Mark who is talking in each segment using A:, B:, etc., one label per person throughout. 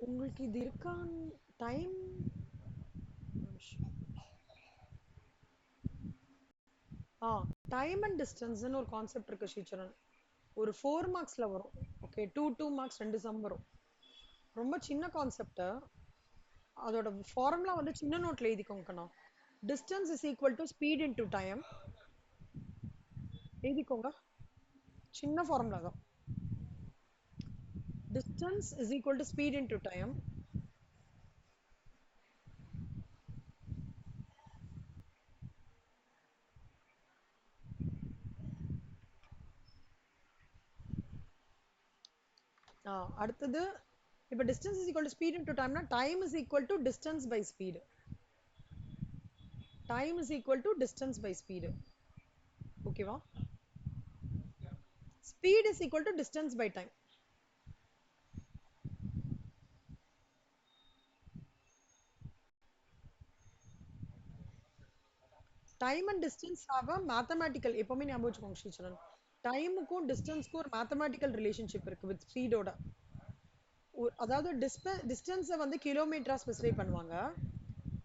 A: உங்களுக்கு இது இருக்கான் டைம். ஆ டைம் அண்ட் டிஸ்டன்ஸ்னு ஒரு கான்செப்ட் இருக்கு ஸ்ரீச்சரன். ஒரு 4 மார்க்ஸ்ல வரும். ஓகே, 2 மார்க்ஸ் 2 சம் வரும். ரொம்ப சின்ன கான்செப்ட். அதோட ஃபார்முலா வந்து சின்ன நோட்ல எழுதிக்கோங்க கண்ணா. Distance is equal to speed into time. எழுதிக்கோங்க. சின்ன ஃபார்முலா தான். Distance is equal to speed into time. அடுத்தது இப்போ distance is equal to speed into டைம்னா time is equal to distance by speed. Time is equal to distance by speed. ஓகேவா? Speed is equal to distance by time. Time and distance have a mathematical, எப்பவுமே ஞாபகம் வச்சுக்கோங்க ஸ்ரீச்சரன். டைமுக்கும் டிஸ்டன்ஸ்க்கும் ஒரு mathematical relationship இருக்கு with ஸ்பீடோட. அதாவது டிஸ்டன்ஸை வந்து கிலோமீட்டரா ஸ்பெசிஃபை பண்ணுவாங்க.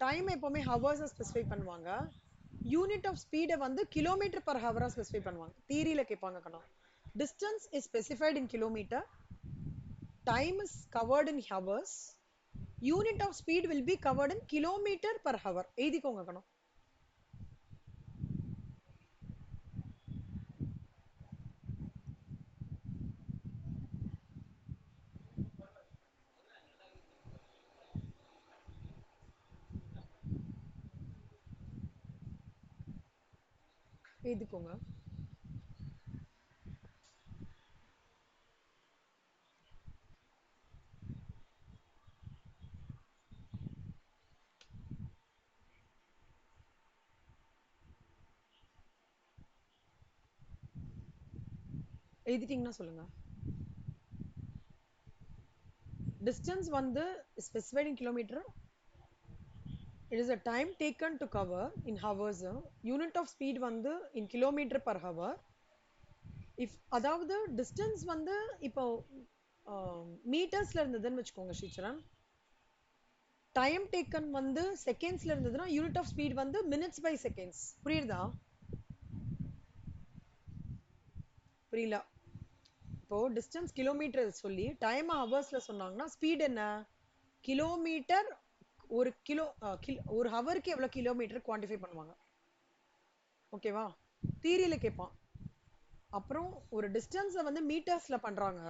A: டைம் எப்பவுமே ஹவர்ஸை ஸ்பெசிஃபை பண்ணுவாங்க. யூனிட் ஆஃப் ஸ்பீடை வந்து கிலோமீட்டர் பர் ஹவரா ஸ்பெசிஃபை பண்ணுவாங்க. தியரியில கேட்பாங்க கண்ணா. Distance is specified in kilometre, time is covered in hours, unit of speed will be covered in kilometre per hour. எழுதிக்கோங்க கண்ணா. எழுதிக்கோங்க. எழுதிட்டீங்கன்னா சொல்லுங்க. Distance வந்து specified in kilometer. It is a time taken to cover in hours. Unit of speed வந்து in kilometer per hour. If அதாவது distance வந்து இப்போ மீட்டர்ஸ்ல இருந்ததுன்னு வச்சுக்கோங்க ஸ்ரீச்சரன். டைம் டேக்கன் வந்து செகண்ட்ஸ்ல இருந்ததுன்னா யூனிட் ஆஃப் ஸ்பீட் வந்து மினிட்ஸ் பை செகண்ட்ஸ். புரியுதா? புரியல. இப்போ டிஸ்டன்ஸ் கிலோமீட்டர் சொல்லி டைம் ஹவர்ஸ்ல சொன்னாங்கன்னா ஸ்பீட் என்ன? கிலோமீட்டர். ஒரு கிலோ ஒரு ஹவருக்கு எவ்வளவு கிலோமீட்டர் குவான்டிஃபை பண்ணுவாங்க. ஓகேவா? தியரியில கேட்பான். அப்புறம் ஒரு டிஸ்டன்ஸை வந்து மீட்டர்ஸ்ல பண்றாங்க.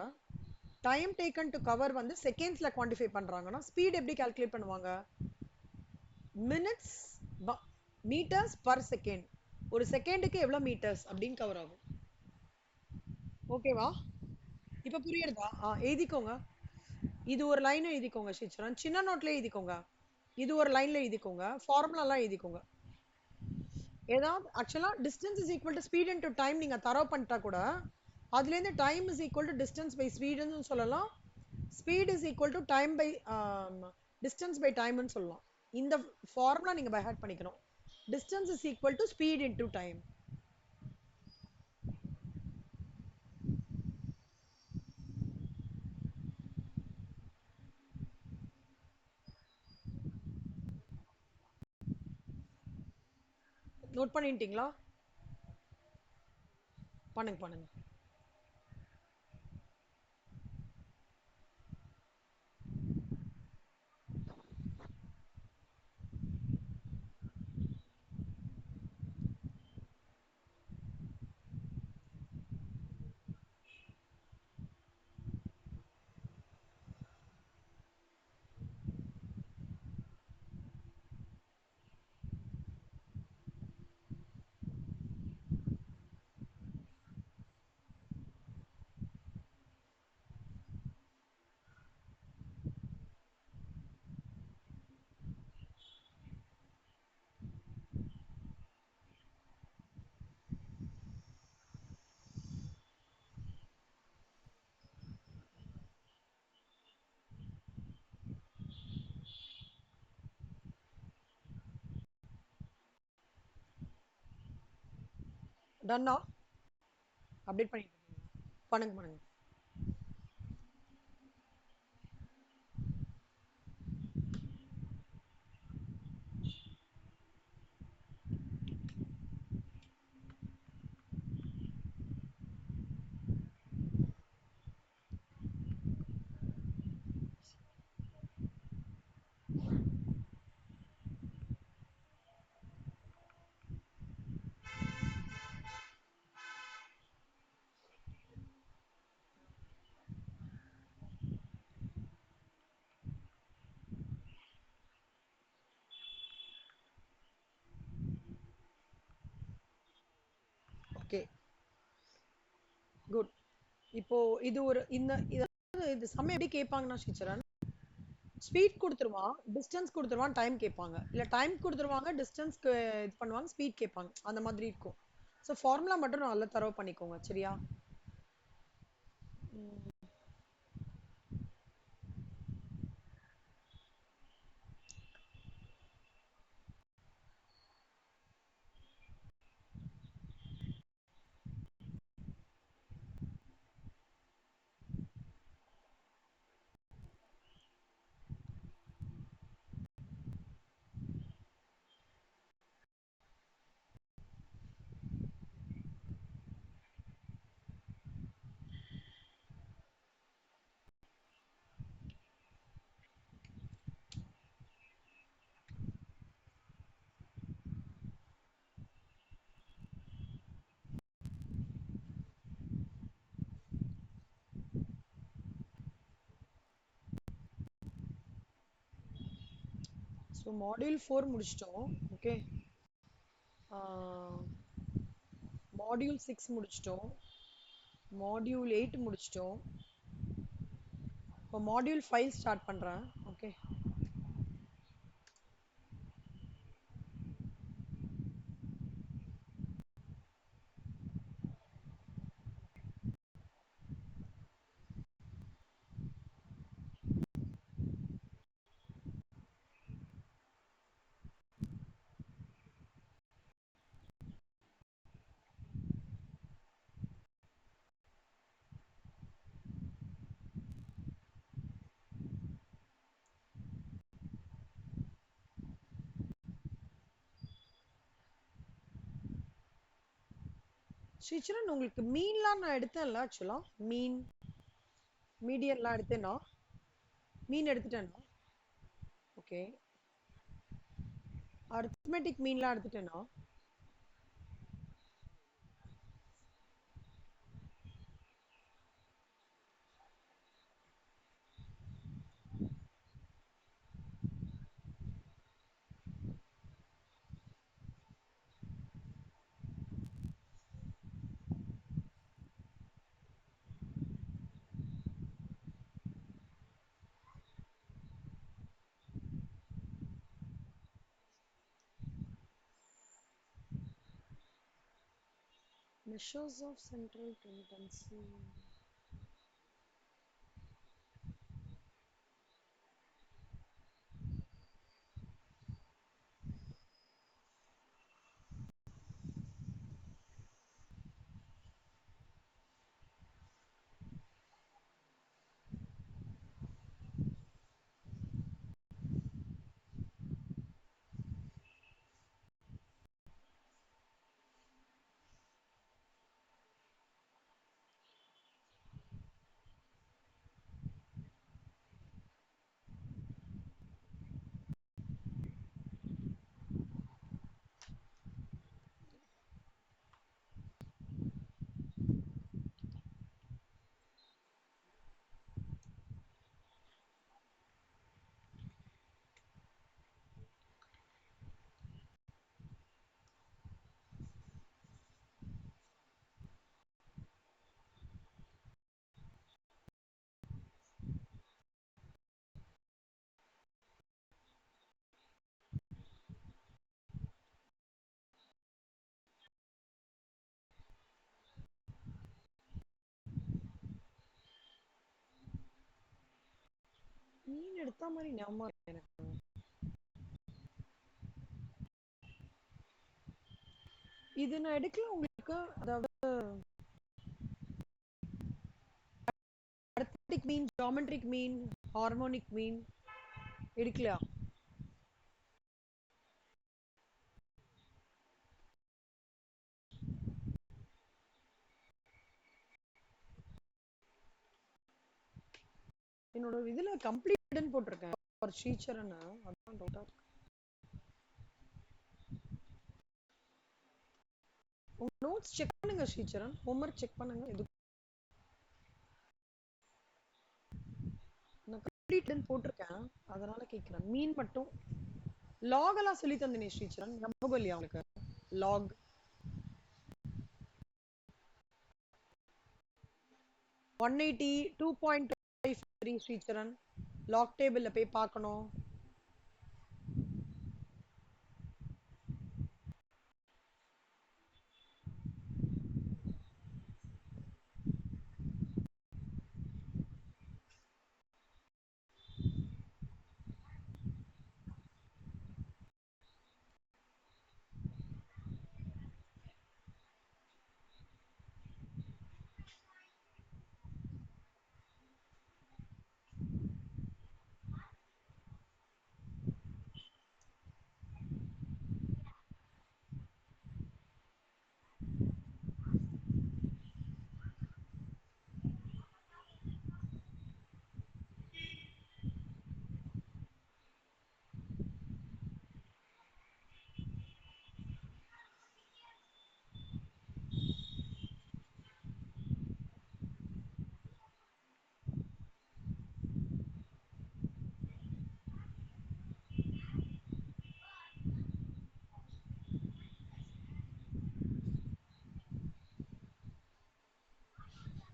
A: டைம் டேக்கன் டு கவர் வந்து செகண்ட்ஸ்ல குவான்டிஃபை பண்றாங்கன்னா ஸ்பீட் எப்படி கால்குலேட் பண்ணுவாங்க? Minutes meters per second. ஒரு செகண்டுக்கு எவ்வளவு மீட்டர்ஸ் அப்படின்னு கவர் ஆகும். ஓகேவா? இப்ப புரியுறதா? எழுதிக்கோங்க. இது ஒரு லைன் எழுதிக்கோங்க ஸ்ரீச்சரன். சின்ன நோட்ல எழுதிக்கோங்க. இது ஒரு லைன்ல எழுதிக்கோங்க. ஃபார்முலாலாம் எழுதிக்கோங்க. ஏதாவது ஆக்சுவலா distance is equal to speed into time நீங்க தரவு பண்ணிட்டா கூட அதுலேருந்து time is equal to distance by ஸ்பீடுன்னு சொல்லலாம். Speed is equal to time by distance by டைம்னு சொல்லலாம். இந்த ஃபார்முலா நீங்க பை ஹார்ட் பண்ணிக்கணும். Distance is equal to speed into time. Note பண்ணிட்டீங்களா? பண்ணுங்க பண்ணுங்க. டன்னா? அப்டேட் பண்ணிட்டு பண்ணுங்க பண்ணுங்க. Okay, good. இப்போ இது ஒரு இது சம் எப்படி கேட்பாங்கன்னா ஸ்ரீசரண், ஸ்பீட் குடுத்துருவான், டிஸ்டன்ஸ் குடுத்துருவான், டைம் கேட்பாங்க. இல்ல டைம் குடுத்துருவாங்க, டிஸ்டன்ஸ்க்கு இது பண்ணுவாங்க, ஸ்பீட் கேட்பாங்க. அந்த மாதிரி இருக்கும். ஸோ ஃபார்முலா மட்டும் நல்லா தரவு பண்ணிக்கோங்க. சரியா? ஸோ மாடியூல் 4 முடிச்சிட்டோம். ஓகே, மாடியூல் 6 முடிச்சிட்டோம், மாடியூல் 8 முடிச்சிட்டோம். இப்போ மாடியூல் 5 ஸ்டார்ட் பண்றேன். ஓகே, ஸ்ரீசரண் உங்களுக்கு மீன்லாம் நான் எடுத்தேன்ல, ஆக்சுவலா மீடியன்லாம் எடுத்தேனா? மீன் எடுத்துட்டேனா? ஓகே, அரித்மெட்டிக் மீன்லாம் எடுத்துட்டேனா? Measures of central tendency. மீன் எடுத்தா மாதிரி ஞாபகம் இருக்கு எனக்கு. இது நான் எடுக்கல உங்களுக்கு. அதாவது arithmetic மீன், geometric மீன், harmonic மீன் எடுக்கலையா? என்னோட இதுல கம்ப்ளீட்னு போட்டிருக்கேன் ஃபார் ஸ்ரீசரண். அதான் டவுட்டா இருக்கு. உங்க நோட்ஸ் செக் பண்ணுங்க ஸ்ரீசரண், ஹோம்வொர்க் செக் பண்ணுங்க. எது நான் கம்ப்ளீட்னு போட்டிருக்கேன், அதனால கேட்கிறேன். மீன் மட்டும் லாக் எல்லாம் சொல்லி தந்தேனே ஸ்ரீசரண், ஞாபகம் இல்லையா உங்களுக்கு? லாக் 180 2.23 ஸ்ரீச்சரன் லாக் டேபிள்ல போய் பார்க்கணும்.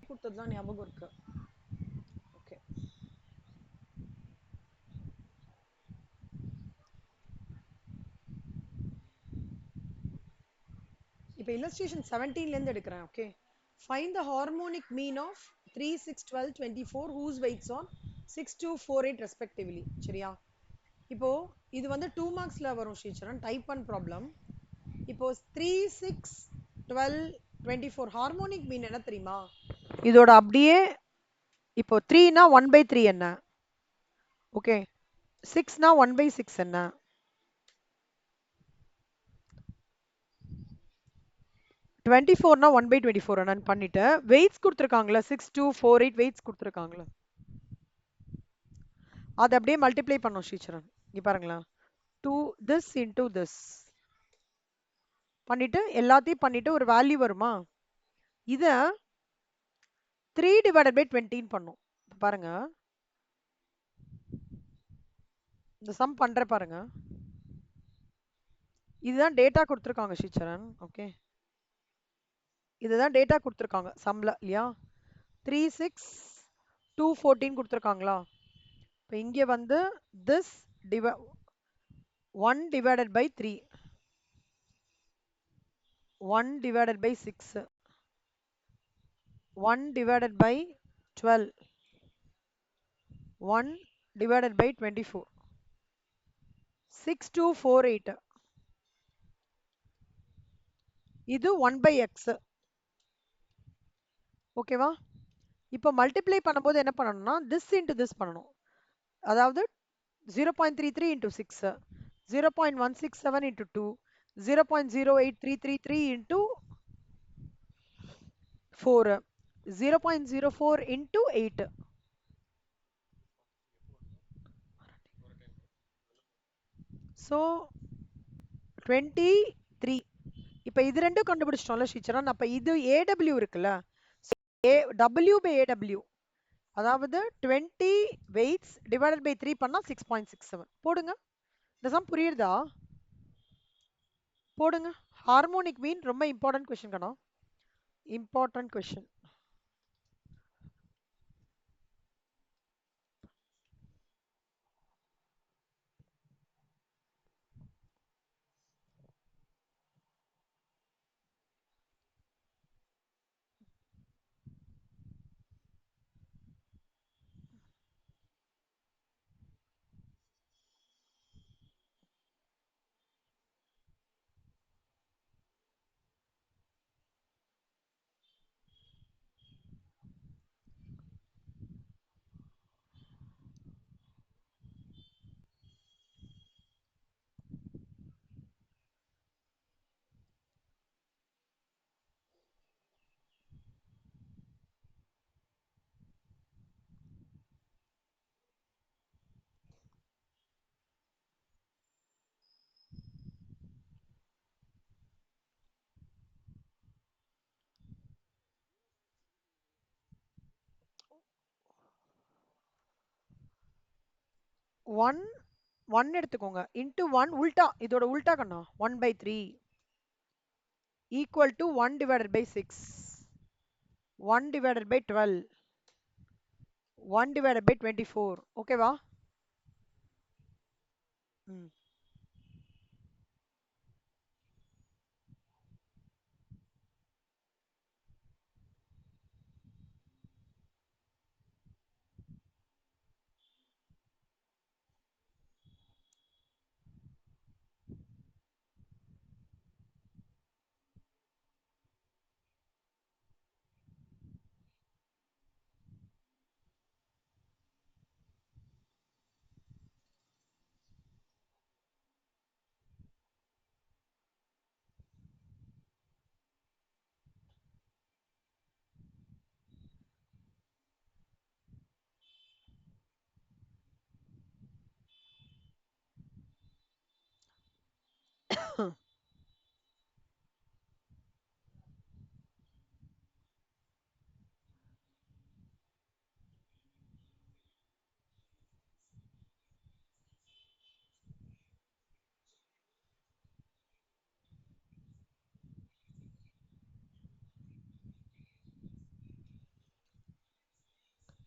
A: கொடுத்ததுதான் ஞாபகம் இருக்கு. ஓகே, இப்போ illustration 17 ல இருந்து எடுக்கிறேன். Okay, find the harmonic mean of 3 6 12 24 whose weights on 6 2 4 8 respectively. சரியா? இப்போ இது வந்து 2 மார்க்ஸ்ல வரும் ஸ்ரீச்சரன், டைப் 1 ப்ராப்ளம். இப்போ 3 6 12 24 ஹார்மோனிக் மீன் என்ன தெரியுமா? இதோட அப்படியே இப்போ 3 னா 1/3 என்ன? ஓகே, 6 னா 1/6 என்ன? 24 னா 1/24 என்னன்னு பண்ணிட்டு வெயிட்ஸ் கொடுத்துருக்காங்களா, 6 2 4 8 வெயிட்ஸ் கொடுத்துருக்காங்களா, அதை அப்படியே மல்டிப்ளை பண்ணும் ஸ்ரீச்சரன். இங்க பாருங்களேன், 2 this into this பண்ணிட்டு எல்லாத்தையும் பண்ணிட்டு ஒரு வேல்யூ வருமா, இத 3 divided by 20 பண்ணும். பாருங்க, இந்த சம் பண்ற பாருங்க, இதுதான் டேட்டா கொடுத்துருக்காங்க ஸ்ரீச்சரன். ஓகே, இதுதான் டேட்டா கொடுத்துருக்காங்க சம்ல இல்லையா? 3 6 2 14 கொடுத்துருக்காங்களா? இப்போ இங்க வந்து this 1 divided by 3 1 divided by 6 1 divided by 12 1 divided by 24 6 2 4 8 இது 1 by x. ஓகேவா? இப்போ மல்டிப்ளை பண்ணும்போது என்ன பண்ணணும்னா this into this பண்ணணும். அதாவது 0.33 into 6 0.167 into 2 0.08333 into 4 0.04 into 8. So 23. இப்போ இது ரெண்டும் கண்டுபிடிச்சிட்டோம்ல ஸ்ரீச்சரன். அப்ப இது AW இருக்குல்ல, W by AW, அதாவது 20 weights divided by 3 பண்ணா 6.67 போடுங்க. இந்த சம் புரியுதா? போடுங்க. ஹார்மோனிக் மீன் ரொம்ப இம்பார்ட்டன்ட் கொஸ்டின் கண்ணா, இம்பார்ட்டன்ட் கொஸ்டின். ஒன் ஒன் எடுத்துக்கோங்க, இன்ட்டு 1 உல்டா, இதோட உல்டா கண்ணா 1/3 equal to 1 divided by 6 1 divided by 12 1 divided by 24. ஓகேவா? ம்.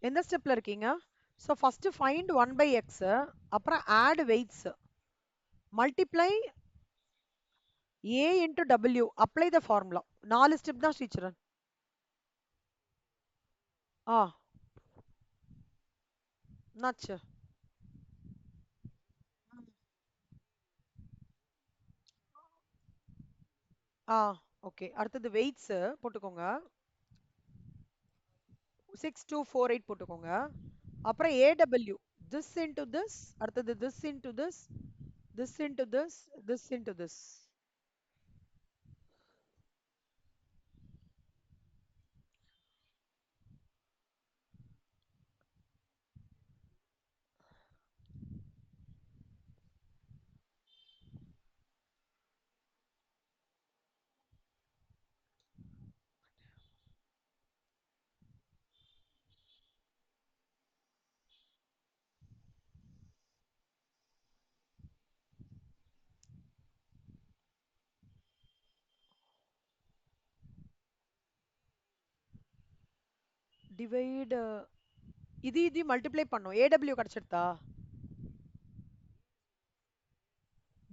A: எந்த ஸ்டெப்ல இருக்கீங்க? So first find 1 by x, அப்புறம் add weights, multiply a into w, apply the formula. 4 step தான் ஸ்ரீச்சரன். ஆ, என்னாச்சு? ஆ, ஓகே. அடுத்தது வெயிட்ஸ் போட்டுக்கோங்க. 6248 போட்டுக்கோங்க. அப்புறம் AW, this into this, அடுத்தது this into this, this into this, this into this. Divide, இது multiply பண்ணும். AW கிடைச்சிருத்தா?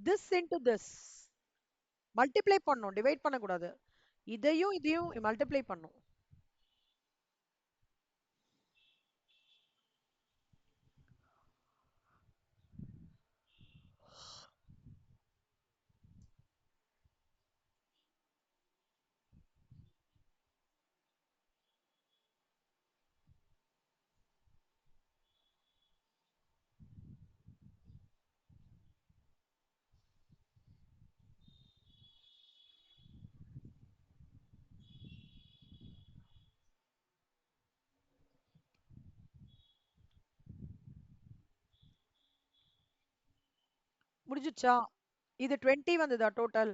A: this into this multiply பண்ணும், டிவைட் பண்ணக்கூடாது. இதையும் மல்டிப்ளை பண்ணும். முடிஞ்சுச்சா? இது 20 வந்ததா டோட்டல்?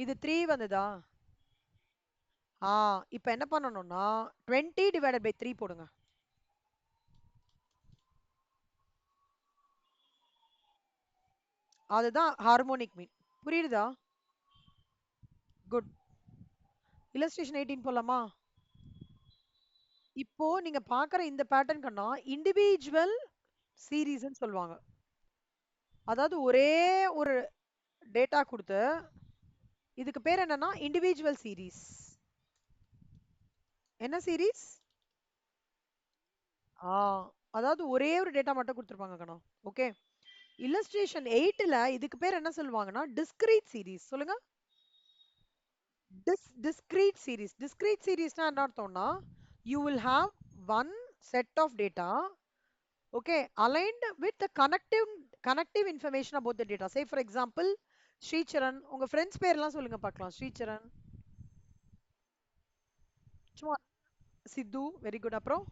A: இது 3 வந்ததா? ஆ, இப்போ என்ன பண்ணணும்னா 20 டிவைடட் பை 3 போடுங்க. அதுதான் ஹார்மோனிக் மீன். புரியுதா? குட். இல்லஸ்ட்ரேஷன் 18 போலாமா? இப்போ நீங்க பாக்குற இந்த பேட்டர்ன் கண்ணா இண்டிவிஜுவல் சீரீஸ்ன்னு சொல்லுவாங்க. அதாவது ஒரே ஒரு டேட்டா கொடுத்து இதுக்கு பேர் என்னன்னா இண்டிவிஜுவல் சீரீஸ். என்ன சீரீஸ்? ஆ, அதாவது ஒரே ஒரு டேட்டா மட்டும் கொடுத்துருப்பாங்க கண்ணா. ஓகே. இல்லஸ்ட்ரேஷன் 8ல இதுக்கு பேர் என்ன சொல்லுவாங்கன்னா டிஸ்கிரீட் சீரீஸ். சொல்லுங்க. Discrete series. Discrete seriesனா என்ன அர்த்தம்னா you will have one set of data, okay, aligned with the connective information about the data. Say for example, Sricharan. உங்க ஃப்ரெண்ட்ஸ் பேர்லாம் சொல்லுங்க பார்க்கலாம். ஸ்ரீசரண், சும்மா. சித்து, வெரி குட். அப்புறம்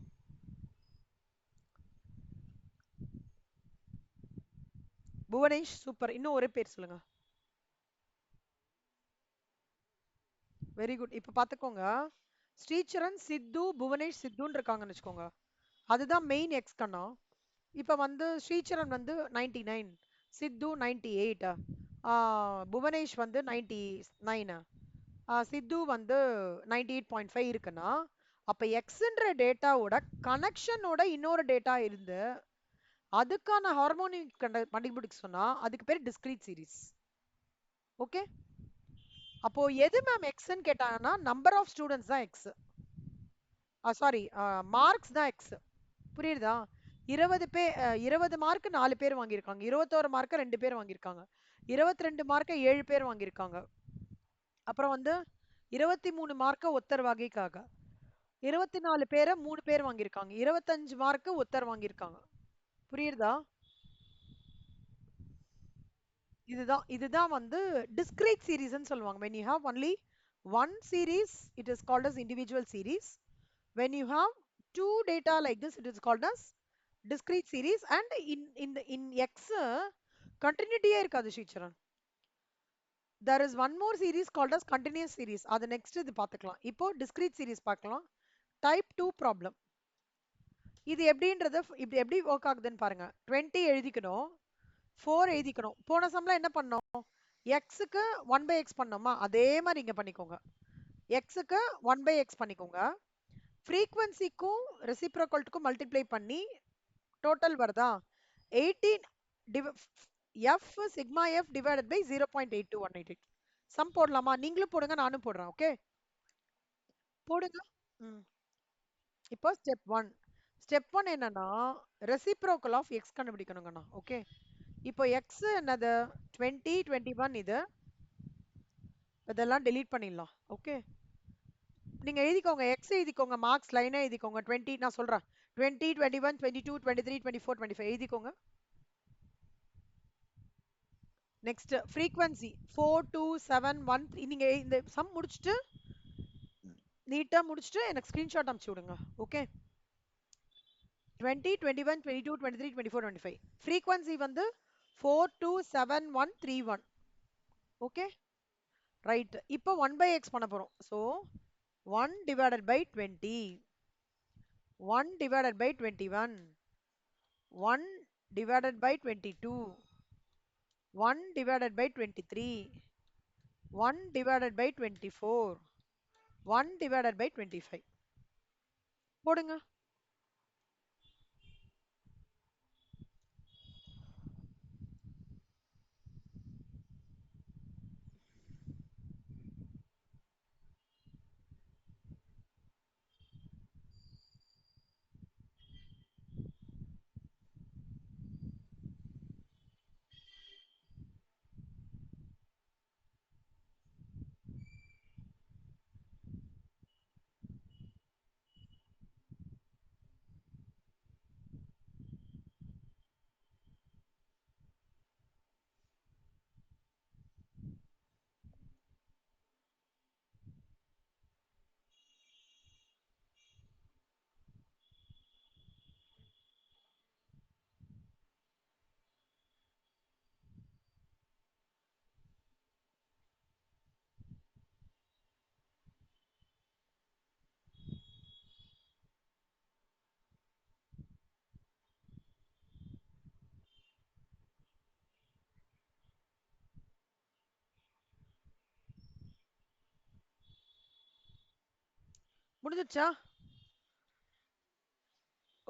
A: புவனேஷ், சூப்பர். இன்னும் ஒரே பேர் சொல்லுங்க. Very good. இப்ப பாத்துக்கோங்க. ஸ்ரீசரண், சித்து, புவனேஷ், சித்துன்னு இருக்காங்கன்னு வச்சுக்கோங்க. அதுதான் மெயின் எக்ஸ் கண்ணா. இப்ப வந்து ஸ்ரீசரண் வந்து 99, சித்து 98, புவனேஷ் வந்து 99, சித்து வந்து 98.5 இருக்குன்னா அப்ப எக்ஸ்ன்ற டேட்டாவோட கனெக்ஷனோட இன்னொரு டேட்டா இருந்து அதுக்கான ஹார்மோனிக் கண்டுபிடிக்க சொன்னா அதுக்கு பேர் டிஸ்கிரீட் சீரிஸ். ஓகே. அப்போ எது மேம் எக்ஸ்ன்னு கேட்டாங்கன்னா நம்பர் ஆஃப் ஸ்டூடெண்ட்ஸ் தான் எக்ஸ். சாரி, மார்க்ஸ் தான் எக்ஸ். புரியுதா? 20 மார்க் 4 பேர் வாங்கியிருக்காங்க, 21 மார்க் 2 பேர் வாங்கியிருக்காங்க, 22 மார்க் 7 பேர் வாங்கியிருக்காங்க. அப்புறம் வந்து 23 மார்க் ஒத்தர் வகைக்காக, 24 பேரை 3 பேர் வாங்கியிருக்காங்க, 25 மார்க் ஒத்தர் வாங்கியிருக்காங்க. புரியுதா? இதுதான் வந்து discrete series ன்னு சொல்லுவாங்க. when you have only one series it is called as individual series. when you have two data like this it is called as discrete series. and in x continuity இருக்காது Sricharan. there is one more series called as continuous series. அது next இது பார்த்துக்கலாம். இப்போ discrete series பார்க்கலாம். type 2 problem. இது எப்படின்றது இப்படி எப்படி work ஆகுதுன்னு பாருங்க. 20 எழுதிக்கணும், 4 எழுதிக்கணும். போன சம்ல என்ன பண்ணோம்? எக்ஸுக்கு 1/x பண்ணோமா, அதே மாதிரி இங்க பண்ணிக்கோங்க. எக்ஸுக்கு 1/x பண்ணிக்கோங்க. ஃப்ரீக்வன்சிக்கும் ரெசிப்ரோக்கல்ட்டுக்கும் மல்டிப்ளை பண்ணி டோட்டல் வருதா? 18 f sigma f divided by 0.82188. Sum போடலாமா? நீங்களும் போடுங்க, நானும் போடுறேன். ஓகே, போடுங்க. ம். இப்போ ஸ்டெப் ஒன் என்னன்னா ரெசிப்ரோக்கல் ஆஃப் எக்ஸ் கண்டுபிடிக்கணுங்கண்ணா. ஓகே, இப்போ எக்ஸ் என்னது? 20 21. இது இதெல்லாம் delete பண்ணிடலாம். ஓகே, நீங்க எழுதிக்கோங்க, எக்ஸ் எழுதிக்கோங்க, மார்க்ஸ் லைனா எழுதிக்கோங்க. 20 நான் சொல்றேன், 20 21 22 23 24 25 எழுதிக்கோங்க. Next frequency 4 2 7 1 3. நீங்க இந்த சம் முடிச்சுட்டு நீட்டா முடிச்சுட்டு எனக்கு ஸ்கிரீன்ஷாட் அனுப்பிச்சு விடுங்க. ஓகே, 20 21 22 23 24 25. ஃப்ரீக்வன்சி வந்து 4 2 7 1 3 1. Okay, right. இப்போ 1/x பண்ண போறோம். So 1 divided by 20, 1 divided by 21, 1 divided by 22, 1 divided by 23, 1 divided by 24, 1 divided by 25. போடுங்க. முடிஞ்சிச்சா?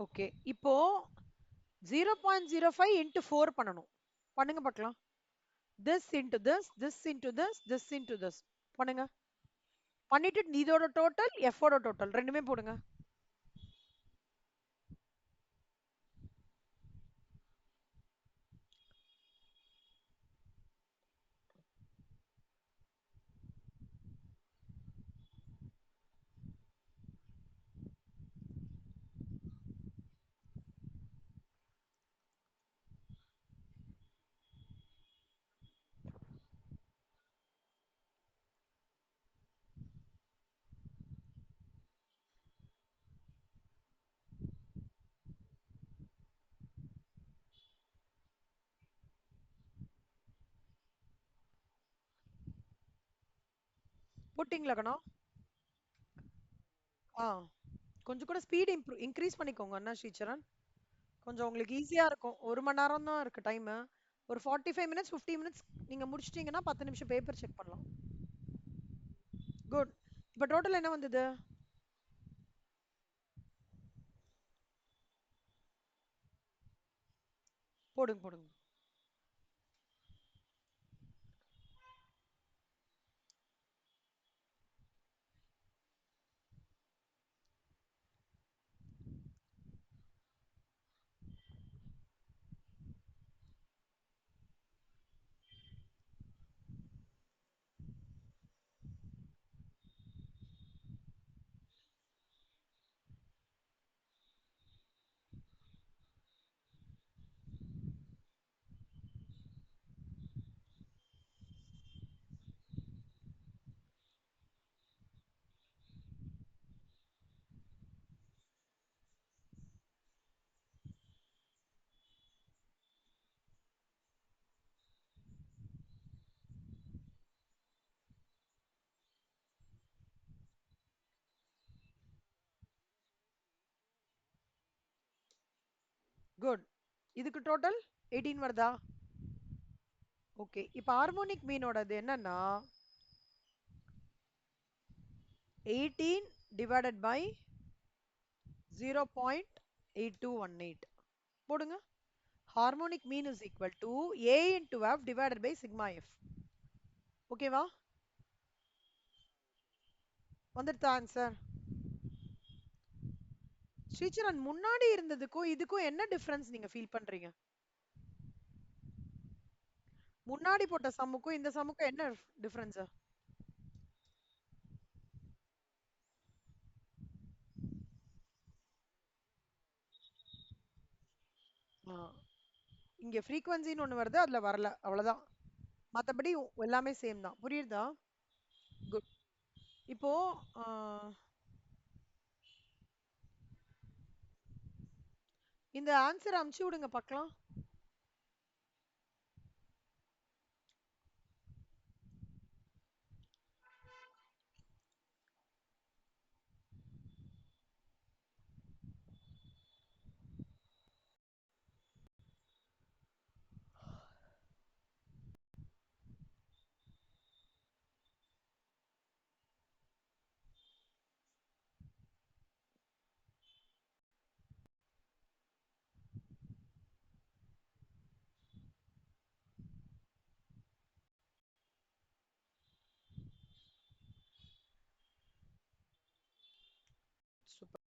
A: ஓகே, இப்போ 0.05 into 4 பண்ணணும். பண்ணுங்க பார்க்கலாம். this into this, this into this, this into this. பண்ணுங்க. பண்ணிட்டு இதோட டோட்டல் f ஓட டோட்டல் ரெண்டுமே போடுங்க. போட்டிங்களா கணா? ஆ, கொஞ்சம் கூட ஸ்பீட் இன்க்ரீஸ் பண்ணிக்கோங்க அண்ணா ஸ்ரீசரண். கொஞ்சம் உங்களுக்கு ஈஸியா இருக்கும். 1 மணி நேரம் தான் இருக்கு டைம். ஒரு 45 மினிட்ஸ் 50 மினிட்ஸ் நீங்க முடிச்சிட்டீங்கன்னா 10 நிமிஷம் பேப்பர் செக் பண்ணலாம். குட். இப்போ டோட்டல் என்ன வந்தது? போடுங்க போடுங்க. குட். இதுக்கு டோட்டல் 18 வருதா? ஓகே. இப்ப ஹார்மோனிக் மீனோடது என்னன்னா 18 டிவைடட் பை 0.8218 போடுங்க. Harmonic mean is equal to A into F divided by sigma F. ஓகேவா? வந்துடுதா ஆன்சர்? ஸ்ரீச்சரன், முன்னாடி இருந்ததுக்கும் இதுக்கும் என்ன டிஃபரன்ஸ் நீங்க ஃபீல் பண்றீங்க? முன்னாடி போட்ட சம்முக்கும் இந்த சம்முக்கும் என்ன டிஃபரன்ஸ்? இங்க ஃப்ரீக்வன்சின்னு ஒண்ணு வருது, அதுல வரல, அவ்வளவுதான். மத்தபடி எல்லாமே சேம் தான். புரியுதா? குட். இப்போ இந்த ஆன்சர் அமுச்சு விடுங்க பார்க்கலாம். சூப்பர்.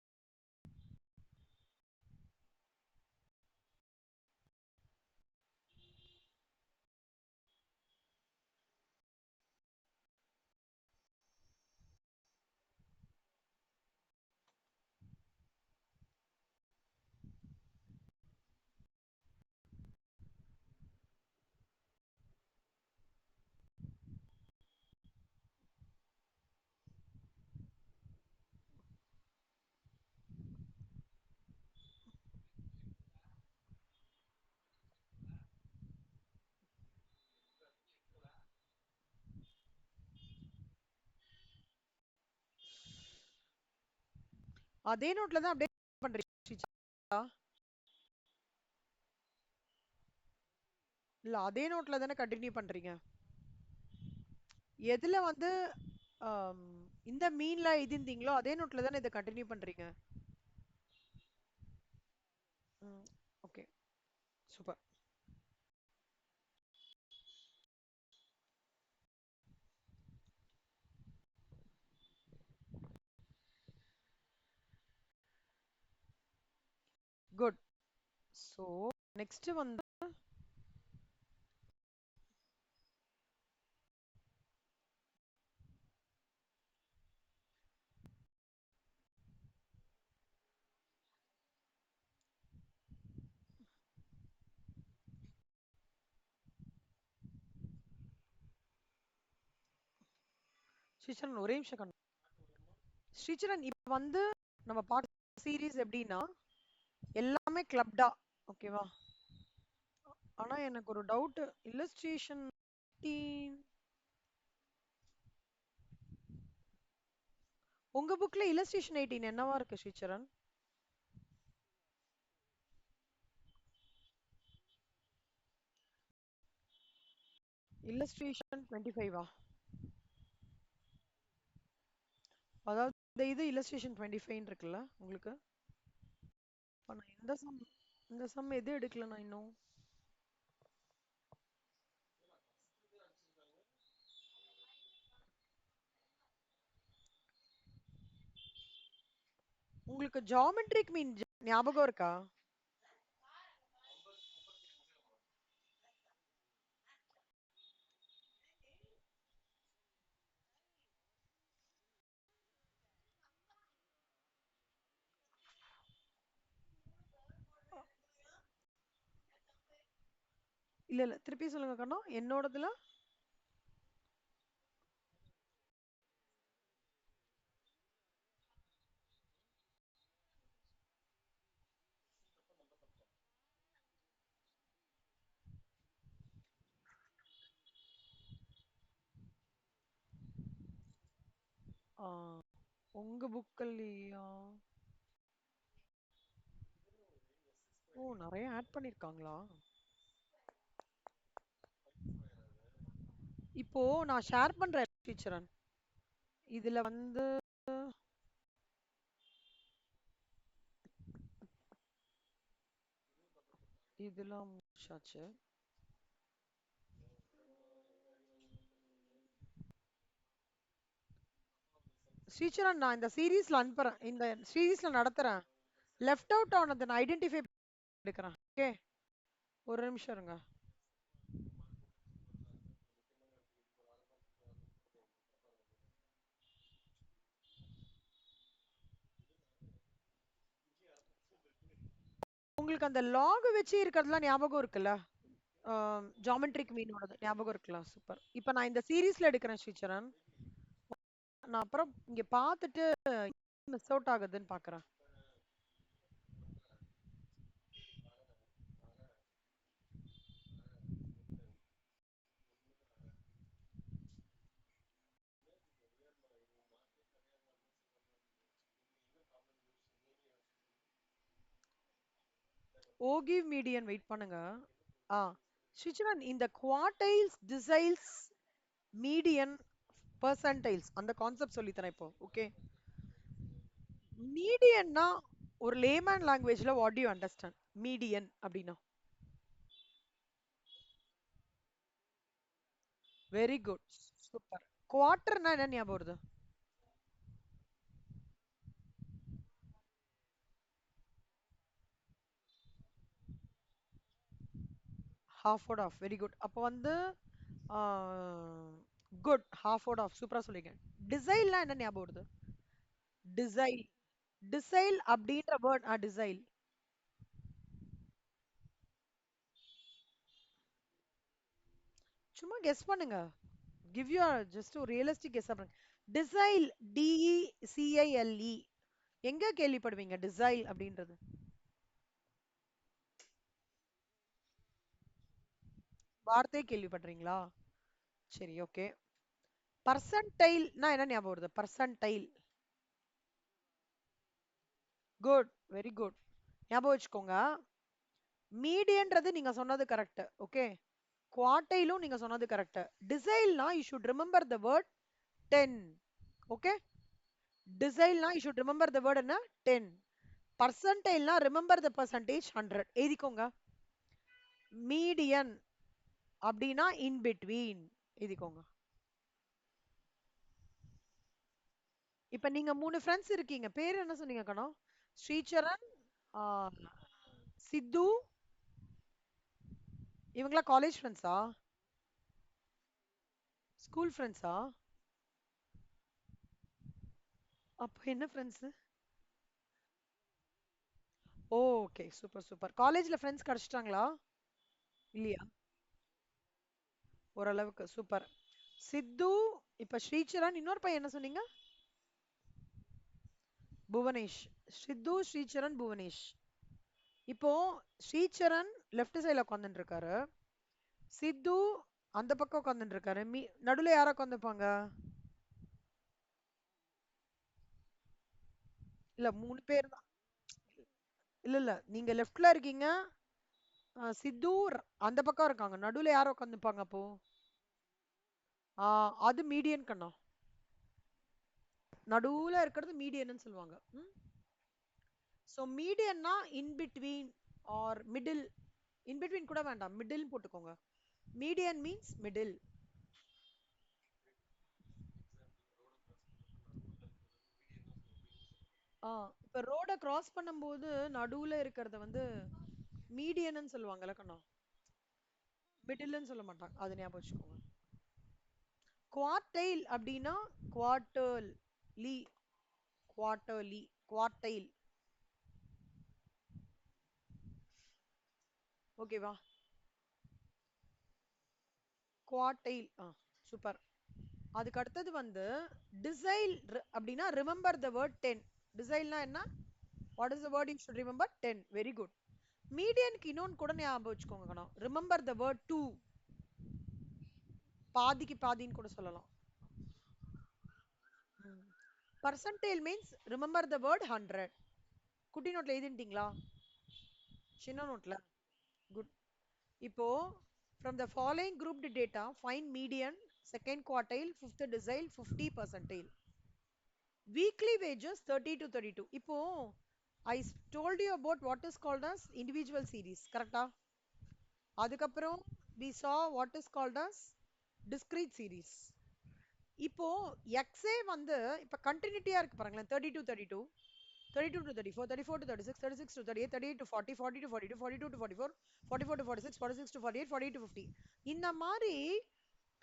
A: அதே நோட்ல தான் அப்டேட் பண்றீங்க ஸ்ரீச்சரா? இல்ல அதே நோட்ல தானே கண்டினியூ பண்றீங்க? எதுல வந்து ஆம், இந்த மீன்ல எழுதிருந்தீங்களோ அதே நோட்ல தானே இதை கண்டினியூ பண்றீங்க? Okay. Super. Good. So next வந்து ஸ்ரீச்சரன் ஒரே நிமிஷம் ஸ்ரீச்சரன், இப்ப வந்து நம்ம பார்க்க சீரீஸ் எப்படின்னா எல்லாமே கிளப்டா. ஓகேவா? ஆனா எனக்கு ஒரு டவுட். இல்லஸ்ட்ரேஷன் உங்க புக்ல இல்லஸ்ட்ரேஷன் 18 என்னவா இருக்கு ஸ்ரீச்சரன்? இல்லஸ்ட்ரேஷன் 25ஆ? அதாவது இது இல்லஸ்ட்ரேஷன் 25 இருக்குல்ல உங்களுக்கு? அப்ப நான் இந்த சம் எது எடுக்கல நான் இன்னும். உங்களுக்கு ஜாமெட்ரிக் மீன் ஞாபகம் இருக்கா? இல்ல இல்ல திருப்பி சொல்லுங்க கண்ணா. என்னோடதுல ஆ, உங்க புக்கல்லையா? ஓ, நிறைய ஆட் பண்ணிருக்காங்களா? இப்போ நான் ஷேர் பண்றேன் டீச்சரன். இதுல வந்து இதெல்லாம் முடிச்சாச்சு. டீச்சரன் நான் இந்த சீரீஸ்ல அனுப்புறேன், இந்த சீரீஸ்ல நடத்துறேன். லெஃப்ட் அவுட் ஆனதை நான் ஐடென்டிஃபை எடுக்கிறேன். ஓகே, ஒரு நிமிஷம் இருங்க. உங்களுக்கு அந்த லாக் வச்சு இருக்கிறதுலாம் ஞாபகம் இருக்குல்ல? ஜாமெட்ரிக் மீனோட ஞாபகம் இருக்கலாம். சூப்பர். இப்போ நான் இந்த சீரீஸ்ல எடுக்கிறேன் ஸ்ரீசரண். நான் அப்புறம் இங்க பார்த்துட்டு மிஸ் அவுட் ஆகுதுன்னு பார்க்கறேன். ஓகிவ் மீடியன் வெயிட் பண்ணுங்க. ஆ, ஸ்ரீசரண் இந்த குவார்டைல்ஸ், டிசைல்ஸ், மீடியன், பெர்சன்டைல்ஸ் அந்த கான்செப்ட் சொல்லி தரேன் இப்போ. ஓகே, மீடியன்னா ஒரு லேமேன் லாங்குவேஜ்ல what do you understand median அப்படின்னா? Very good, super. குவார்டர்னா என்ன ஞாபகம் வருது? Half out of, very good. அப்போ வந்து குட், ஹாஃப் அவுட் ஆஃப் சூப்பரா சொல்லிங்க. டிசைல்னா என்ன ஞாபகம் வருது? டிசைல், டிசைல் அப்படின்ற வேர்ட். டிசைல். சும்மா கெஸ் பண்ணுங்க. கிவ் யூ ஜஸ்ட் ஒரு ரியலிஸ்டிக் கெஸ் பண்ணுங்க. டிசைல், டிஇசிஐஎல்இ, எங்க கேள்விப்படுவீங்க டிசைல் அப்படின்றது? வார்த்தை கேள்விப்படுறீங்களா? சரி, ஓகே. பர்சன்டைல்னா என்ன ஞாபகம் வருது? பர்சன்டைல். Good, very good. ஞாபகம் வச்சுக்கோங்க. மீடியன்றது நீங்க சொன்னது கரெக்ட். ஓகே, குவார்டைலும் நீங்க சொன்னது கரெக்ட். டிசைல்னா you should remember the word 10. Okay, டிசைல்னா you should remember the word என்ன? 10. பர்சன்டைல்னா ரிமெம்பர் த பர்சன்டேஜ் 100. எழுதிக்கோங்க. மீடியன் அப்படின்னா இன் பிட்வீன். எழுதிக்கோங்க. இப்ப நீங்க 3 ஃப்ரெண்ட்ஸ் இருக்கீங்க. பேர் என்ன சொன்னீங்க கண்ணா? ஸ்ரீசரண், ஆ, சித்து, இவங்களா காலேஜ் ஃப்ரெண்ட்ஸா? ஸ்கூல் ஃப்ரெண்ட்ஸா? அப்ப என்ன ஃப்ரெண்ட்ஸ்? Okay, super super. காலேஜ்ல ஃப்ரெண்ட்ஸ் கிடைச்சிட்டாங்களா? இல்லையா? ஓரளவுக்கு சூப்பர். சித்து, இப்ப ஸ்ரீசரண், இன்னொரு பையன் என்ன சொன்னீங்க? புவனேஷ். சித்து, ஸ்ரீசரண், புவனேஷ். இப்போ ஸ்ரீசரண் லெஃப்ட் சைடுல உட்காந்துட்டு இருக்காரு. சித்து அந்த பக்கம் உட்காந்துட்டு இருக்காரு. நடுவுல யாரா உட்காந்துப்பாங்க? இல்ல, 3 பேர் தான். இல்ல இல்ல, நீங்க லெஃப்ட்ல இருக்கீங்க. சித்து அந்த பக்கம் இருக்காங்க. நடுவுல யார உட்காந்துப்பாங்க அப்போ? அது மீடியன் கண்ணா. நடுவுல இருக்கிறது மீடியன்னு சொல்லுவாங்க. சோ மீடியன்னா in between or middle. In between கூட வேண்டாம், மிடில் போட்டுக்கோங்க. Median means middle. ஆ, இப்ப ரோட கிராஸ் பண்ணும்போது நடுவுல இருக்கிறத வந்து மீடியன்னு சொல்லுவாங்கல்ல கண்ணா. மிடில்னு சொல்ல மாட்டாங்க, அது ஞாபகம் வச்சுக்கோங்க. குவார்டைல் அப்படின்னா குவார்டர்லி, குவார்டர்லி, குவார்டைல். ஓகேவா? குவார்டைல். சூப்பர். அதுக்கு அடுத்தது வந்து டிசைல் அப்படின்னா ரிமெம்பர் த வேர்ட் 10. டிசைல்னா என்ன? What is the word you should remember? 10. Very good. மீடியனுக்கு இன்னொன்னு கூட ஞாபகம் வச்சுக்கோங்க கண்ணா. Remember the word 2. பாதிக்கு பாதின்னு கூட சொல்லலாம். பர்சன்டேல் மீன்ஸ் ரிமெம்பர் த வேர்ட் 100. குட்டி நோட்ல எழுதிட்டீங்களா? சின்ன நோட்ல. குட். இப்போ from the following grouped data find median, second quartile, fifth decile, 50 percentile. Weekly wages 30 to 32. இப்போ I told you about what is called as individual series, கரெக்டா? அதுக்கப்புறம் we saw what is called as discrete series. இப்போ XA வந்து இப்ப கண்டினியூட்டியா இருக்கு பாருங்களேன். 30 to 32, 32 to 34, 34 to 36, 36 to 38, 38 to 40, 40 to 42, 42 to 44, 44 to 46, 46 to 48, 48 to 50. இந்த மாதிரி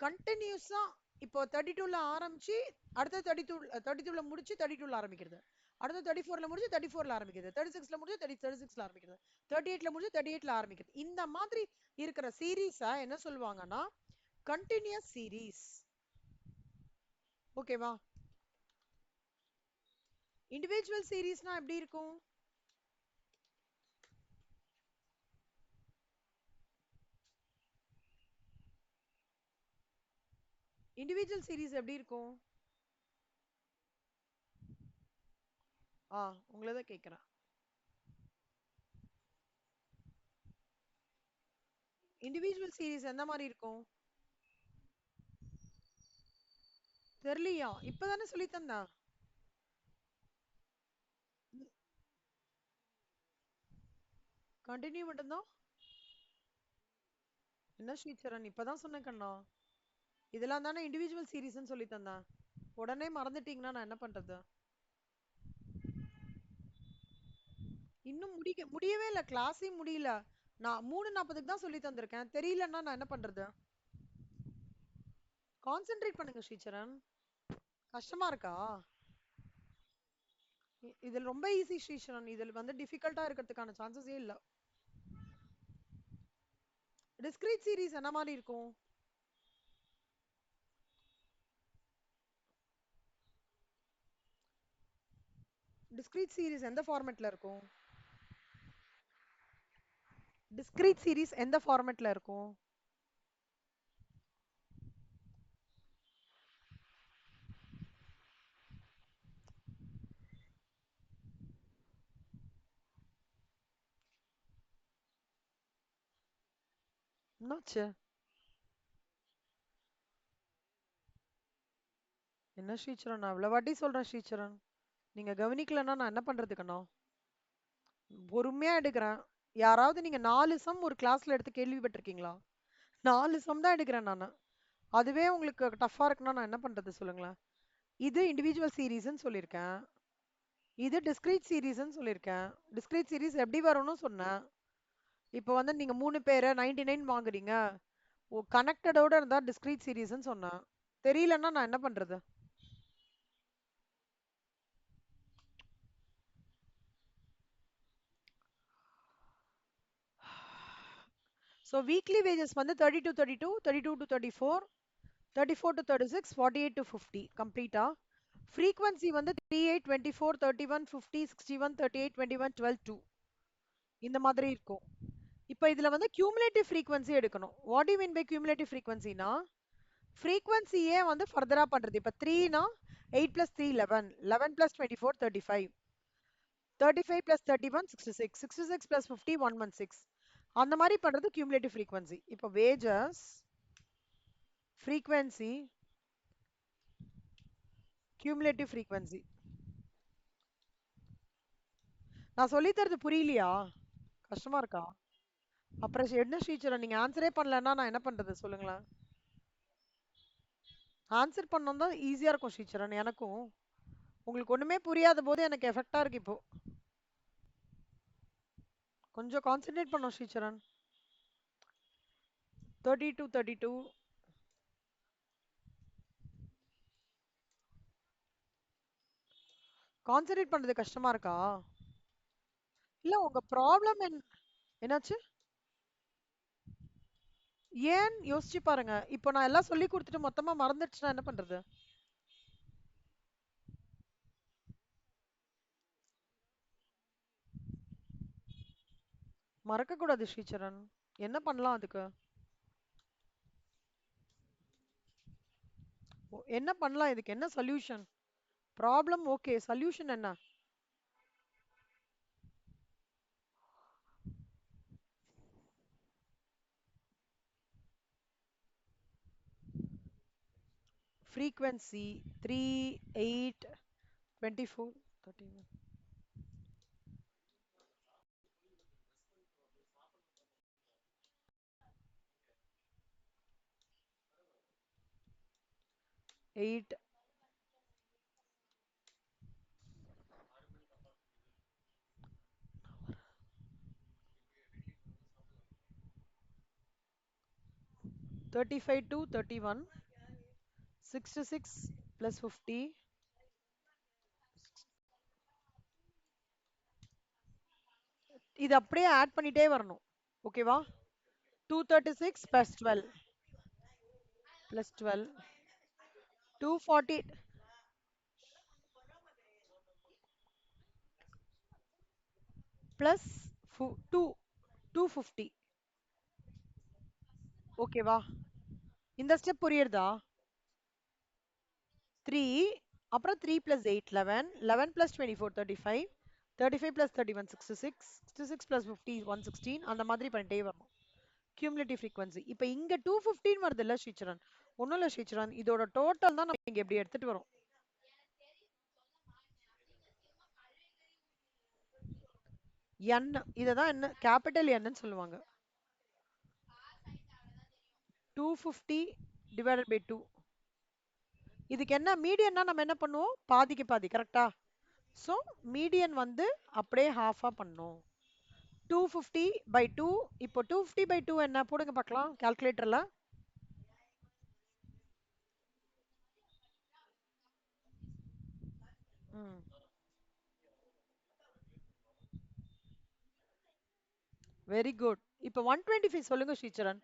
A: கண்டினியூஸா இப்போ 32ல ஆரம்பிச்சு அடுத்த 32ல முடிச்சு 32ல ஆரம்பிக்கிறது, அடுத்த 34ல முடிச்சு 34ல ஆரம்பிக்கிறது, 36ல முடிச்சு 36ல ஆரம்பிக்கிறது, 38ல முடிச்சு 38ல ஆரம்பிக்கிறது. இந்த மாதிரி இருக்கிற சீரீஸா என்ன சொல்லுவாங்கன்னா கண்டினியூஸ் சீரீஸ். ஓகேவா? இண்டிவிஜுவல் சீரீஸ்னா எப்படி இருக்கும்? இண்டிவிஜுவல் சீரீஸ் எப்படி இருக்கும்? உங்களை தான் கேட்குறேன். இண்டிவிஜுவல் சீரீஸ் எந்த மாதிரி இருக்கும்? தெரியலையா? இப்பதானே சொல்லி தந்தா. கண்டினியூ மட்டும்தான். என்ன ஸ்ரீச்சரன், இப்பதான் சொன்னேன் கண்ணா. இதெல்லாம் தானே இண்டிவிஜுவல் சீரீஸ்ன்னு சொல்லி தந்தேன். உடனே மறந்துட்டீங்கன்னா நான் என்ன பண்றது? இன்னும் முடியவே இல்ல, கிளாஸே முடியல. நான் 3:40க்கு தான் சொல்லி தந்திருக்கேன். தெரியலன்னா நான் என்ன பண்றது? கான்சென்ட்ரேட் பண்ணுங்க ஸ்ரீச்சரன். கஷ்டமா இருக்கா? இதில் ரொம்ப ஈஸி ஸ்ரீச்சரன். இதில் வந்து டிஃபிகல்ட்டா இருக்கிறதுக்கான சான்சஸே இல்ல. டிஸ்கிரீட் சீரீஸ் என்ன மாதிரி இருக்கும்? டிஸ்கிரீட் சீரீஸ் எந்த ஃபார்மேட்ல இருக்கும்? டிஸ்கிரீட் சீரீஸ் எந்த ஃபார்மேட்ல இருக்கும்? என்னாச்சு? என்ன ஸ்ரீச்சரன், நான் இவ்வளவு வாட்டி சொல்றேன் ஸ்ரீச்சரன், நீங்க கவனிக்கலன்னா நான் என்ன பண்றதுக்கண்ணா? பொறுமையா எடுக்கிறேன். யாராவது நீங்க 4 சம் ஒரு கிளாஸ்ல எடுத்து கேள்விப்பட்டிருக்கீங்களா? 4 சம் தான் எடுக்கிறேன் நானு. அதுவே உங்களுக்கு டஃபா இருக்குன்னா நான் என்ன பண்றது சொல்லுங்களேன்? இது இண்டிவிஜுவல் சீரீஸ்ன்னு சொல்லியிருக்கேன். இது டிஸ்கிரீட் சீரீஸ்ன்னு சொல்லியிருக்கேன். டிஸ்கிரீட் சீரீஸ் எப்படி வரும்னு சொன்னேன். இப்போ வந்து நீங்க 3 பேரை 99 வாங்குறீங்க, கனெக்டடோட இருந்தா டிஸ்கிரீட் சீரீஸ்ன்னு சொன்னேன். தெரியலன்னா நான் என்ன பண்றது? So weekly wages வந்து 30 to 32, 32 to 34, 34 to 36, 48 to 50 கம்ப்ளீட்டா. frequency வந்து 38, 24, 31, 50, 61, 38, 21, 12, 2 இந்த மாதிரி இருக்கும். இப்போ இதுல வந்து cumulative frequency எடுக்கணும். what do you mean by cumulative frequency னா frequency-யே வந்து ஃபர்தரா பண்றது. இப்போ 3 னா 8 plus 3 11, 11 plus 24 35, 35 plus 31 66, 66 plus 50 116. அந்த மாதிரி பண்றது cumulative frequency. இப்போ wages frequency cumulative frequency. நான் சொல்லி தரது புரியலையா? கஷ்டமா இருக்கா? அப்புறம் என்ன டீச்சர் நீங்க ஆன்சரே பண்ணலன்னா நான் என்ன பண்றது சொல்லுங்களேன்? ஆன்சர் பண்ணோம் தான் ஈஸியா இருக்கும் டீச்சர் எனக்கும். உங்களுக்கு ஒண்ணுமே புரியாத போது எனக்கு எஃபெக்டா இருக்கு இப்போ. கொஞ்சம் கான்சென்ட்ரேட் பண்ணோம் ஸ்ரீசரண். 32 32. கான்சென்ட்ரேட் பண்றது கஷ்டமா இருக்கா? இல்ல உங்க ப்ராப்ளம் என்னாச்சு? ஏன் யோசிச்சு பாருங்க. இப்போ நான் எல்லாம் சொல்லி கொடுத்துட்டு மொத்தமா மறந்துடுச்சுன்னா என்ன பண்றது? மறக்க கூடாது ஸ்ரீசரண். என்ன பண்ணலாம் அதுக்கு? என்ன பண்ணலாம் இதுக்கு? என்ன சொல்யூஷன்? ப்ராப்ளம் ஓகே, சொல்யூஷன் என்ன? frequency 3 8 24 31 8 35 to 31 66 plus 50. இது அப்படியே ஆட் பண்ணிட்டே வரணும். ஓகேவா? 236 plus 12 plus 12 240 plus 2 250. ஓகேவா? இந்த ஸ்டெப் புரியுறதா? 3 அப்புறம் 3 plus 8 11 11 plus 24 35 35 plus 31 66 66 plus 50 116 அந்த மாதிரி பண்ணிட்டே வரணும். cumulative frequency. இப்போ இங்க 215 வருது இல்ல ஸ்ரீச்சரன்? ஒண்ணும் இல்ல ஸ்ரீச்சரன், இதோட டோட்டல் தான் நம்ம இங்க எப்படி எடுத்துட்டு வரோம். n இததான் என்ன கேபிட்டல் என்னன்னு சொல்லுவாங்க. 250 divided by 2. இதுக்கு என்ன மீடியன்னா நம்ம என்ன பண்ணுவோம்? பாதிக்கு பாதி, கரெக்டா? ஸோ மீடியன் வந்து அப்படியே ஹாஃபா பண்ணும். 250 by 2. இப்போ 250 by 2 என்ன போடுங்க பார்க்கலாம் கால்குலேட்டர்ல. Very good. இப்போ 125 சொல்லுங்க ஸ்ரீச்சரன்.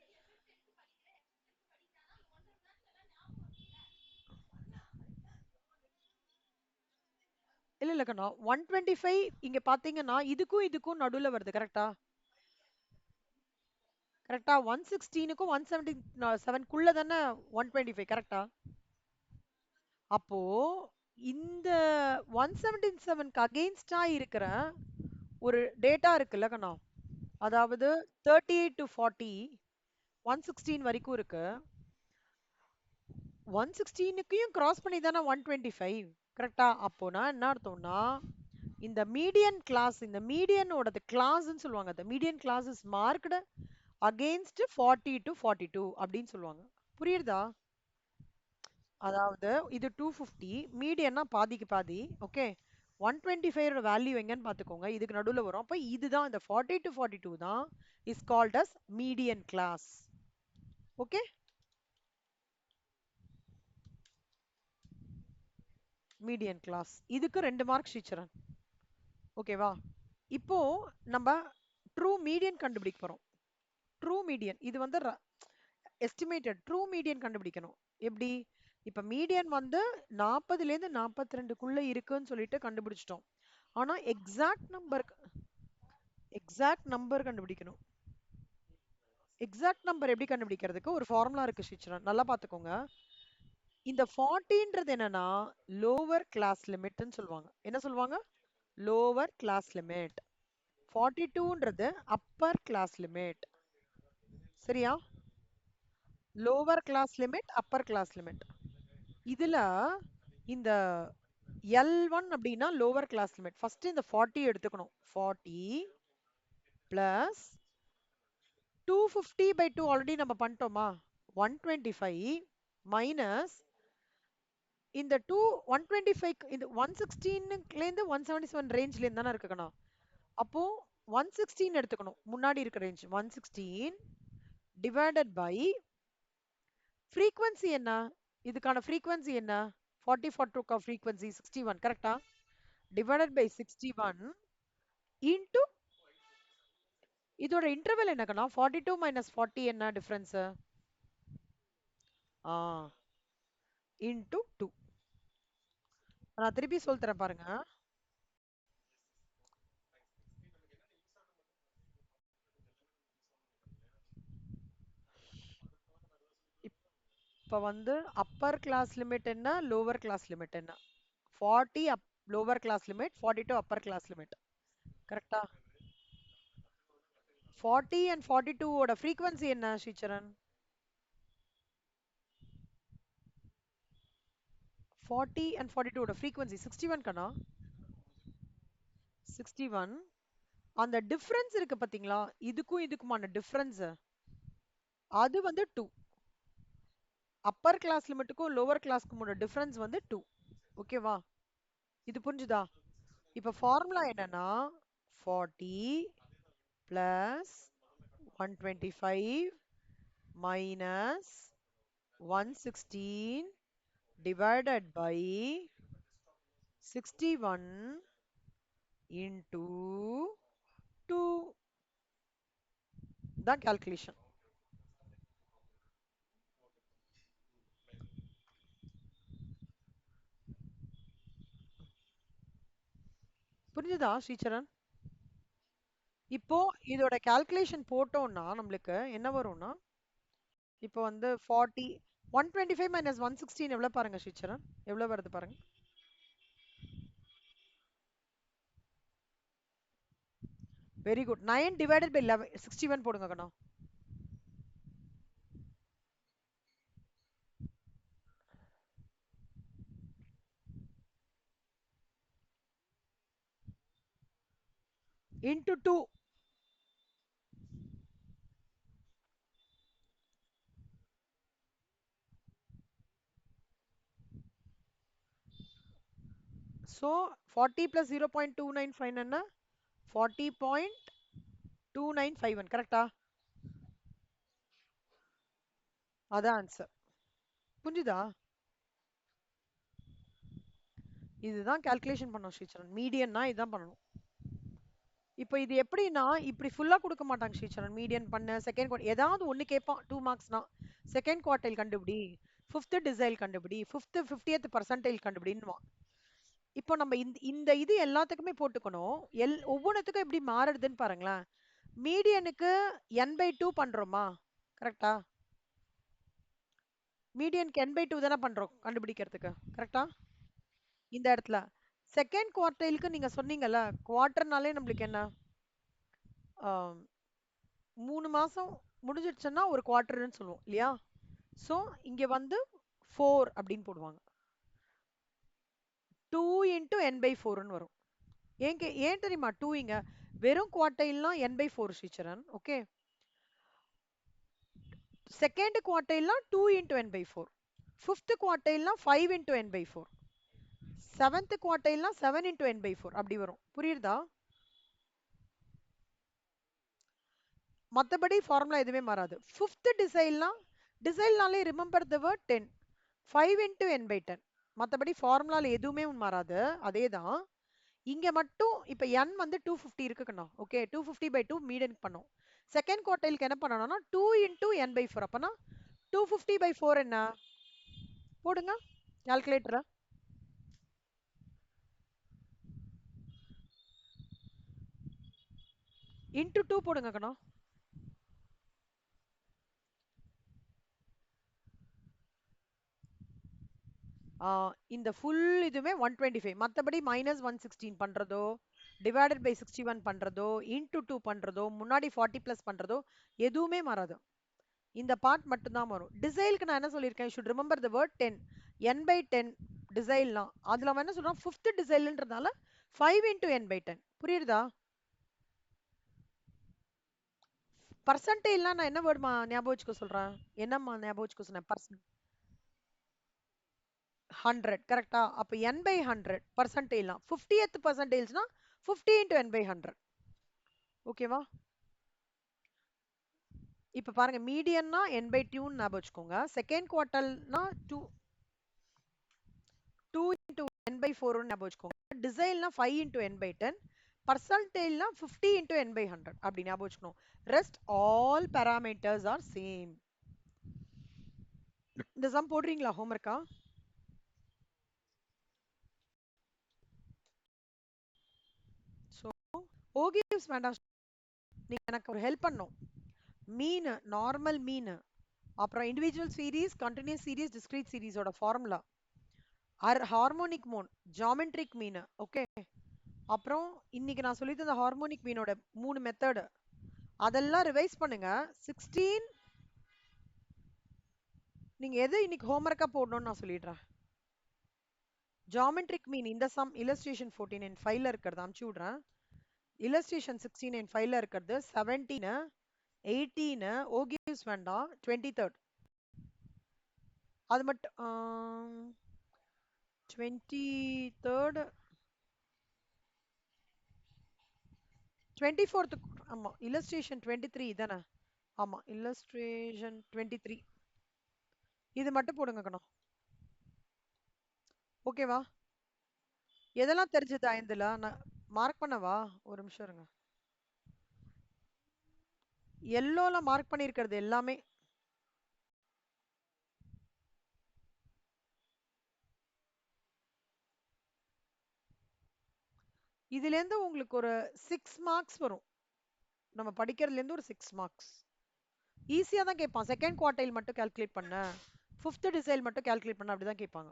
A: இல்ல இல்ல கண்ணா, 125 இங்க பாத்தீங்கன்னா இதுக்கும் இதுக்கும் நடுவுல வருது, கரெக்டா? கரெக்டா? 116க்கும் 177க்குள்ள தானே 125, கரெக்டா? அப்போ இந்த 177க்கு அகெயின்ஸ்டா இருக்கிற ஒரு டேட்டா இருக்குல்ல கண்ணா, அதாவது 38 to 40 116 வரைக்கும் இருக்கு. 116க்கையும் கிராஸ் பண்ணி தானே 125, கரெக்டா? அப்போனா என்ன அர்த்தம்னா இந்த மீடியன் கிளாஸ், இந்த மீடியனோட கிளாஸ்ன்னு சொல்லுவாங்க. அந்த median class is marked against 40 to 42 அப்படின்னு சொல்லுவாங்க. புரியுதா? அதாவது இது 250 மீடியன்னா பாதிக்கு பாதி. ஓகே, 125 வேல்யூ எங்கன்னு பாத்துக்கோங்க, இதுக்கு நடுவுல வரும். அப்ப இதுதான் இந்த 40 to 42 தான் is called as median class. Okay, median class. இதுக்கு 2 மார்க் ஸ்ரீச்சரன். ஓகேவா? இப்போ நம்ம ட்ரூ மீடியன் கண்டுபிடிக்க போறோம். ட்ரூ மீடியன் இது வந்து எஸ்டிமேட்டட் ட்ரூ மீடியன் கண்டுபிடிக்கணும். எப்படி? இப்ப மீடியன் வந்து 40ல இருந்து 42க்குள்ள இருக்குன்னு சொல்லிட்டு கண்டுபிடிச்சிட்டோம். ஆனா எக்ஸாக்ட் நம்பர் கண்டுபிடிக்கணும். எக்ஸாக்ட் நம்பர் எப்படி கண்டுபிடிக்கிறதுக்கு ஒரு ஃபார்முலா இருக்கு ஸ்ரீச்சரன், நல்லா பாத்துக்கோங்க. இந்த 40ன்றது என்னன்னா லோவர் கிளாஸ் லிமிட்னு சொல்லுவாங்க. என்ன சொல்லுவாங்க? Lower class limit. 42ன்றது அப்பர் கிளாஸ் லிமிட். சரியா? Lower class limit, upper class limit. இதுல இந்த L1 அப்படின்னா லோவர் கிளாஸ் லிமிட். ஃபர்ஸ்ட் இந்த 40 எடுத்துக்கணும். 40 பிளஸ் 250 by 2 ஆல்ரெடி நம்ம பண்ணிட்டோமா? 125 மைனஸ் இந்த 125 இந்த 116லேருந்து 177 ரேஞ்ச்லேருந்து தானே இருக்குக்கணும். அப்போ 116 எடுத்துக்கணும். முன்னாடி இருக்க ரேஞ்ச் 116 டிவைடட் பை ஃப்ரீக்வன்சி என்ன? இதுக்கான ஃப்ரீக்வன்சி என்ன? 40 ஃப்ரீக்வன்சி 61 கரெக்டா? டிவைடட் பை 61 இன்டு இதோட இன்டர்வல் என்னக்கண்ணா? 42 மைனஸ் 40 என்ன டிஃபரன்ஸ்? இன்டு 2. நான் திருப்பி சொல்லித்தரேன் பாருங்க. இப்போ வந்து அப்பர் கிளாஸ் லிமிட் என்ன, லோவர் கிளாஸ் லிமிட் என்ன? 40 lower class limit, 42 upper class limit. கரெக்டா? 40 and 42 ஓட ஃப்ரீக்வன்சி என்ன ஸ்ரீச்சரன்? 40 and 42 ஓட ஃப்ரீக்வன்சி 61 கண்ணா? 61. அந்த டிஃபரன்ஸ் இருக்கு பாத்தீங்களா? இதுக்கும் இதுக்குமான டிஃபரன்ஸ் அது வந்து 2. அப்பர் கிளாஸ் லிமிட்டுக்கும் லோவர் கிளாஸ்க்குமோட டிஃபரன்ஸ் வந்து 2. ஓகேவா? இது புரிஞ்சுதா? இப்போ ஃபார்முலா என்னன்னா 40 plus 125 minus 116 divided by 61 into 2 தான் calculation. புரிஞ்சுதா ஸ்ரீச்சரன்? இப்போ இதோட calculation போட்டோம்னா நம்மளுக்கு என்ன வரும்னா இப்போ வந்து 40 125 minus 116 எவ்வளவு பாருங்க ஸ்ரீச்சரன்? எவ்வளவு வருது பாருங்க. Very good. 9 divided by 11 61 போடுங்க கண்ணா. into 2. So 40 plus 0.295 என்ன? 40.2951 கரெக்டா? அதான் ஆன்சர். புரிஞ்சுதா? இதுதான் கால்குலேஷன் பண்ணோம் ஸ்ரீச்சரன். மீடியன்னா இதான் பண்ணணும். இப்போ இது எப்படின்னா இப்படி ஃபுல்லா கொடுக்க மாட்டாங்க ஸ்ரீச்சரன். மீடியன் பண்ண செகண்ட் குவார்டர் ஏதாவது ஒன்னு கேட்பான் 2 மார்க்ஸ்னா. செகண்ட் குவார்டைல் கண்டுபிடி, ஃபிஃப்த் டிசைல் கண்டுபிடி, ஃபிஃப்த் 50th பர்சன்டைல் கண்டுபிடின்னுவான். இப்போ நம்ம இந்த இந்த இது எல்லாத்துக்குமே போட்டுக்கணும். ஒவ்வொன்றுத்துக்கும் எப்படி மாறுதுன்னு பாருங்களேன். மீடியனுக்கு n/2 பண்றோமா? கரெக்டா? மீடியனுக்கு n/2 தானே பண்றோம் கண்டுபிடிக்கிறதுக்கு. கரெக்டா? இந்த இடத்துல செகண்ட் குவார்டைலுக்கு நீங்க சொன்னீங்கல்ல, குவார்டர்னாலே நம்மளுக்கு என்ன 3 மாசம் முடிஞ்சிடுச்சுன்னா ஒரு குவார்டர்னு சொல்லுவோம் இல்லையா? ஸோ இங்க வந்து 4 அப்படின்னு போடுவாங்க. 2 into n/4ன்னு வரும். ஏன் தெரியுமா 2 இங்க வெறும் குவார்டைல்னா n/4 ஸ்ரீச்சரன். ஓகே, செகண்ட் குவார்டைல்னா 2 into n/4, ஃபிஃப்த் குவார்டைல்னா 5 into n/4, செவன்த் குவார்டைல்னா 7 into n/4 அப்படி வரும். புரியுதா? மத்தபடி ஃபார்முலா எதுவுமே மாறாது. ஃபிஃப்த் டிசைல்னாலே remember the word 10, 5 into n/10. மத்தபடி ஃபார்முலால எதுவுமே மாறாது. அதே தான். இங்க மட்டும் இப்ப n வந்து 250 இருக்குக்கணும். ஓகே, 250/2 மீடியன் பண்ணோம். செகண்ட் குவார்டைலுக்கு என்ன பண்ணணும்னா 2 into n/4. அப்பனா 250/4 என்ன போடுங்க கால்குலேட்டரை. இன்டு 2 போடுங்க கண்ணா. இந்த ஃபுல் இதுவே 125. மத்தபடி மைனஸ் 116 பண்றதோ, டிவைடட் பை 61 பண்றதோ, இன்டு 2 பண்றதோ, முன்னாடி 40 பிளஸ் பண்றதோ எதுவுமே மாறாது. இந்த பார்ட் மட்டும் தான் வரும். டிசைலுக்கு நான் என்ன சொல்லியிருக்கேன்? Should remember the word 10, n/10 டிசைல்னா அதுல அவன் என்ன சொல்றான்? ஃபிஃப்த் டிசைல்ன்றதால 5 into n/10. புரியுதா? பர்சன்டேஜ்லாம் நான் என்ன வேர்டுமா ஞாபகம் வச்சுக்க சொல்றேன்? என்னம்மா ஞாபகம் வச்சுக்க சொன்னேன்? 100 கரெக்டா? அப்ப n by 100 பர்சன்டேஜ்லாம் 50th பர்சன்டேஜ்னா 50 into n by 100. ஓகேவா? இப்ப பாருங்க மீடியன்னா n by 2 ஞாபகம் வச்சுக்கோங்க. செகண்ட் குவார்டல்னா 2 2 into n by 4 ஞாபகம் வச்சுக்கோங்க. டிசைல்னா 5 into n by 10. பர்சன்டேஜ்னா 50 into n by 100 அப்படி ஞாபகம் வச்சுக்கணும். Rest all parameters are same. இந்த சம் போடுறீங்களா ஹோம்ஒர்க்கா? ஸோ ஓகிவ்ஸ் வேண்டாம். நீங்க எனக்கு ஒரு ஹெல்ப் பண்ணும். மீன், நார்மல் மீன், அப்புறம் individual series, continuous series, discrete சீரீஸோட formula, harmonic mean, geometric mean, okay. அப்புறம் இன்னைக்கு நான் சொல்லி தந்த ஹார்மோனிக் மீனோட 3 மெத்தடு அதெல்லாம் ரிவைஸ் பண்ணுங்க. 16 நீங்க எது இன்னைக்கு ஹோம்ஒர்க்கா போடணும்னு நான் சொல்லிடுறேன். ஜாமெட்ரிக் மீன் இந்த சம் இல்லஸ்ட்ரேஷன் 14 என் ஃபைல்ல இருக்கிறது அனுப்பிச்சு விடுறேன். இல்லஸ்ட்ரேஷன் 16 என் ஃபைல்ல இருக்கிறது 17 18 ஓகிவ்ஸ் வேண்டாம் 23rd அது மட்டும் 23rd 24th ஆமா இல்லஸ்ட்ரேஷன் 23 தானே? ஆமா இல்லஸ்ட்ரேஷன் 23 இது மட்டும் போடுங்க கண்ணா. ஓகேவா? எதெல்லாம் தெரிஞ்சது ஐந்துல நான் மார்க் பண்ணவா? ஒரு நிமிஷம் இருங்க. எல்லோல மார்க் பண்ணிருக்கிறது எல்லாமே இதுல இருந்து உங்களுக்கு ஒரு 6 மார்க்ஸ் வரும். நம்ம படிக்கிறதுல இருந்து ஒரு 6 மார்க்ஸ். ஈஸியா தான் கேட்பான். செகண்ட் குவார்டைல் மட்டும் கால்குலேட் பண்ண, ஃபிஃப்த் டிசைல் மட்டும் கால்குலேட் பண்ண அப்படிதான் கேட்பாங்க.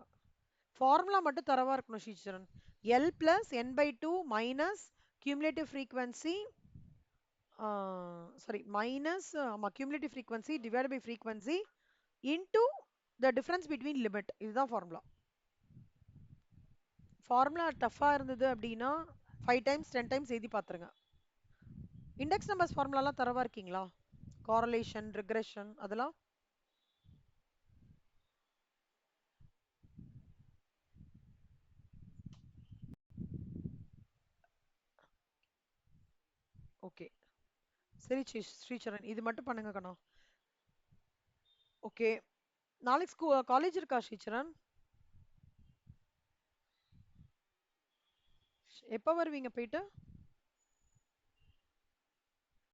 A: ஃபார்முலா மட்டும் தரவா இருக்கணும் ஸ்ரீசரன். L plus n by 2 minus cumulative frequency sorry minus cumulative frequency divided by frequency into the difference between limit. இதுதான் ஃபார்முலா. ஃபார்முலா டஃபா இருந்தது அப்படின்னா 5 டைம்ஸ் 10 டைம்ஸ் எழுதி பார்த்துருங்க. இண்டெக்ஸ் நம்பர்ஸ் ஃபார்முலாலாம் தரவா இருக்கீங்களா? காரலேஷன், ரிக்ரெஷன் அதெல்லாம் ஓகே. சரி ஸ்ரீசரன் இது மட்டும் பண்ணுங்க கண்ணா. ஓகே. நாளைக்கு காலேஜ் இருக்கா ஸ்ரீசரன்? எப்போ வருவீங்க போயிட்டு?